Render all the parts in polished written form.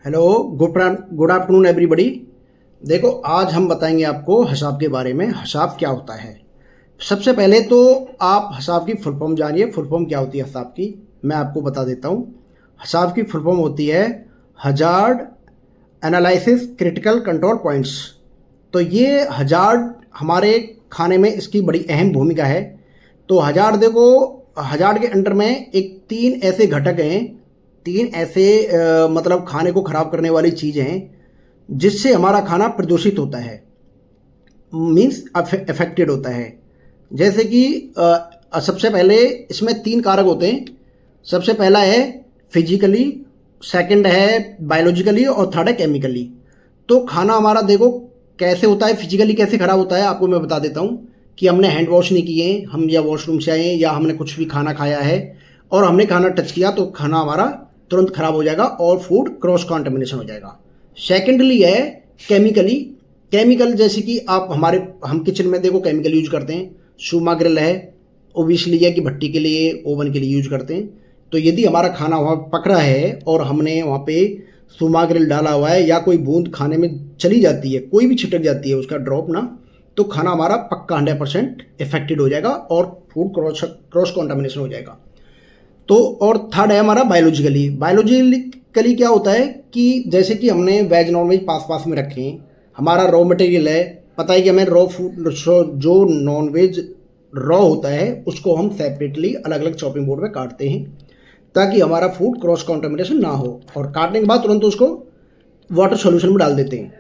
Hello, good afternoon everybody. देखो, आज हम बताएंगे आपको हसाब के बारे में। हसाब क्या होता है? सबसे पहले तो आप हसाब की फुल फॉर्म जानिए। फुल फॉर्म क्या होती है हसाब की, मैं आपको बता देता हूँ। हसाब की फुल फॉर्म होती है hazard analysis critical control points. तो ये हजार्ड हमारे खाने में इसकी बड़ी अहम भूमिका है। तो हजार्ड देखो, हजार्ड के अंडर में एक तीन ऐसे घटक हैं, तीन ऐसे मतलब खाने को खराब करने वाली चीज़ें हैं जिससे हमारा खाना प्रदूषित होता है, मीन्स अफेक्टेड होता है। जैसे कि सबसे पहले इसमें तीन कारक होते हैं। सबसे पहला है फिजिकली, सेकंड है बायोलॉजिकली और थर्ड है केमिकली। तो खाना हमारा देखो कैसे होता है, फिजिकली कैसे खराब होता है आपको मैं बता देता हूँ। कि हमने हैंड वॉश नहीं किए, हम या वॉशरूम से आए या हमने कुछ भी खाना खाया है और हमने खाना टच किया तो खाना हमारा तुरंत खराब हो जाएगा और फूड क्रॉस कॉन्टेमिनेशन हो जाएगा। सेकेंडली है केमिकली। केमिकल जैसे कि हम किचन में देखो केमिकल यूज करते हैं। शूमा ग्रिल है, ओबियसली है कि भट्टी के लिए, ओवन के लिए यूज करते हैं। तो यदि हमारा खाना वहाँ पक रहा है और हमने वहाँ पे सुमा ग्रिल डाला हुआ है या कोई बूंद खाने में चली जाती है, कोई भी छिटक जाती है उसका ड्रॉप ना, तो खाना हमारा पक्का 100% इफेक्टेड हो जाएगा और फूड क्रॉस कॉन्टामिनेशन हो जाएगा। तो और थर्ड है हमारा बायोलॉजिकली। बायोलॉजिकली क्या होता है कि जैसे कि हमने वेज नॉन वेज पास पास में रखे हैं, हमारा रॉ मटेरियल है, पता है कि हमें रॉ फूड जो नॉन वेज रॉ होता है उसको हम सेपरेटली अलग अलग चॉपिंग बोर्ड में काटते हैं ताकि हमारा फूड क्रॉस कॉन्टामिनेशन ना हो, और काटने के बाद तुरंत उसको वाटर सॉल्यूशन में डाल देते हैं।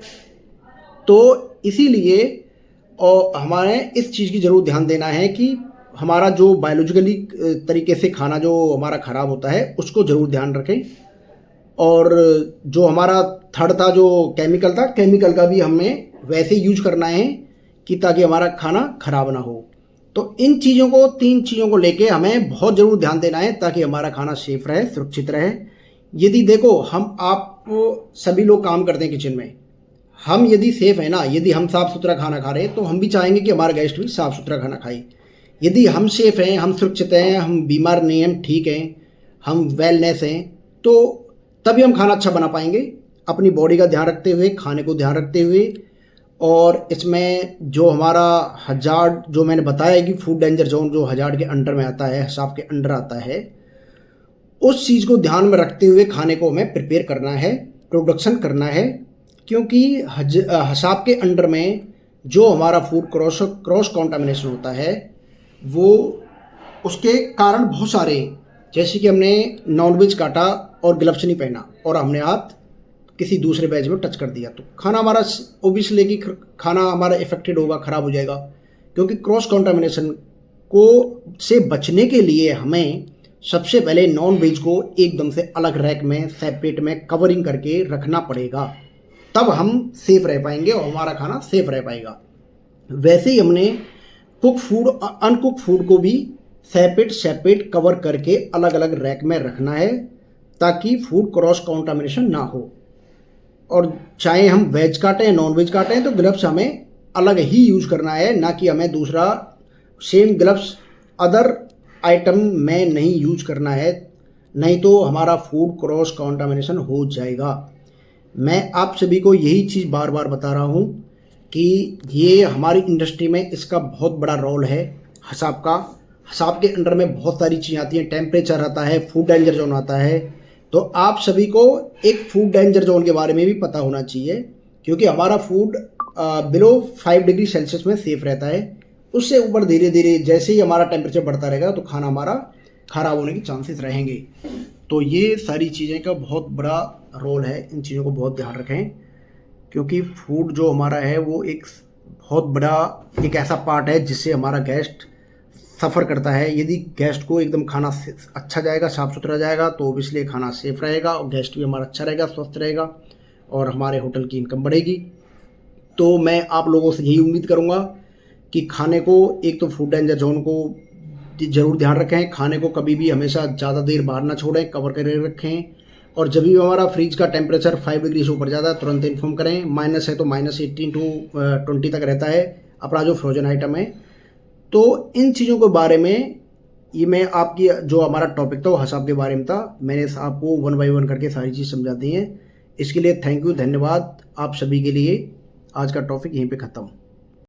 तो इसीलिए और हमारे इस चीज़ की ज़रूर ध्यान देना है कि हमारा जो बायोलॉजिकली तरीके से खाना जो हमारा ख़राब होता है उसको ज़रूर ध्यान रखें। और जो हमारा थर्ड था जो केमिकल था, केमिकल का भी हमें वैसे यूज करना है कि ताकि हमारा खाना ख़राब ना हो। तो इन चीज़ों को, तीन चीज़ों को लेके हमें बहुत ज़रूर ध्यान देना है ताकि हमारा खाना सेफ रहे, सुरक्षित रहे। यदि देखो आप सभी लोग काम करते हैं किचन में, हम यदि सेफ है ना, यदि हम साफ़ सुथरा खाना खा रहे हैं तो हम भी चाहेंगे कि हमारा गेस्ट भी साफ़ सुथरा खाना खाए। यदि हम सेफ हैं, हम सुरक्षित हैं, हम बीमार नहीं हैं, हम ठीक हैं, हम वेलनेस हैं, तो तभी हम खाना अच्छा बना पाएंगे, अपनी बॉडी का ध्यान रखते हुए, खाने को ध्यान रखते हुए। और इसमें जो हमारा हजार्ड जो मैंने बताया कि फूड डेंजर जोन जो हजार्ड के अंडर में आता है, हिसाब के अंडर आता है, उस चीज़ को ध्यान में रखते हुए खाने को हमें प्रिपेयर करना है, प्रोडक्शन करना है। क्योंकि हिसाब के अंडर में जो हमारा फूड क्रॉस कॉन्टामिनेशन होता है वो उसके कारण बहुत सारे हैं। जैसे कि हमने नॉनवेज काटा और ग्लव्स नहीं पहना और हमने हाथ किसी दूसरे वेज में टच कर दिया तो खाना हमारा ओबियसली कि खाना हमारा इफेक्टेड होगा, ख़राब हो जाएगा। क्योंकि क्रॉस कॉन्टामिनेशन को से बचने के लिए हमें सबसे पहले नॉन वेज को एकदम से अलग रैक में, सेपरेट में कवरिंग करके रखना पड़ेगा, तब हम सेफ रह पाएंगे और हमारा खाना सेफ रह पाएगा। वैसे ही हमने कुक फूड, अनकुक फूड को भी सेपरेट कवर करके अलग अलग रैक में रखना है ताकि फूड क्रॉस कॉन्टामिनेशन ना हो। और चाहे हम वेज काटें या नॉन वेज काटें तो ग्लव्स हमें अलग ही यूज़ करना है, ना कि हमें दूसरा सेम ग्लव्स अदर आइटम में नहीं यूज करना है, नहीं तो हमारा फूड क्रॉस कॉन्टामिनेशन हो जाएगा। मैं आप सभी को यही चीज़ बार बार बता रहा हूँ कि ये हमारी इंडस्ट्री में इसका बहुत बड़ा रोल है हिसाब का। हिसाब के अंडर में बहुत सारी चीज़ें आती हैं, टेम्परेचर आता है, फूड डेंजर जोन आता है। तो आप सभी को एक फूड डेंजर जोन के बारे में भी पता होना चाहिए, क्योंकि हमारा फूड बिलो 5 डिग्री सेल्सियस में सेफ रहता है। उससे ऊपर धीरे धीरे जैसे ही हमारा टेम्परेचर बढ़ता रहेगा तो खाना हमारा ख़राब होने के चांसेस रहेंगे। तो ये सारी चीज़ें का बहुत बड़ा रोल है, इन चीज़ों को बहुत ध्यान रखें। क्योंकि फूड जो हमारा है वो एक बहुत बड़ा एक ऐसा पार्ट है जिससे हमारा गेस्ट सफ़र करता है। यदि गेस्ट को एकदम खाना अच्छा जाएगा, साफ़ सुथरा जाएगा, तो ओबियसली खाना सेफ रहेगा और गेस्ट भी हमारा अच्छा रहेगा, स्वस्थ रहेगा और हमारे होटल की इनकम बढ़ेगी। तो मैं आप लोगों से यही उम्मीद करूँगा कि खाने को, एक तो फूड डेंजर जोन को ज़रूर ध्यान रखें, खाने को कभी भी हमेशा ज़्यादा देर बाहर ना छोड़ें, कवर करके रखें। और जब भी हमारा फ्रिज का टेम्परेचर 5 डिग्री से ऊपर जाता है तुरंत इन्फॉर्म करें। माइनस है तो -18 to 20 तक रहता है अपना जो फ्रोजन आइटम है। तो इन चीज़ों के बारे में ये मैं आपकी जो हमारा टॉपिक था वो हिसाब के बारे में था, मैंने आपको 1 by 1 करके सारी चीज़ समझा दी हैं। इसके लिए थैंक यू, धन्यवाद आप सभी के लिए। आज का टॉपिक यहीं पे ख़त्म।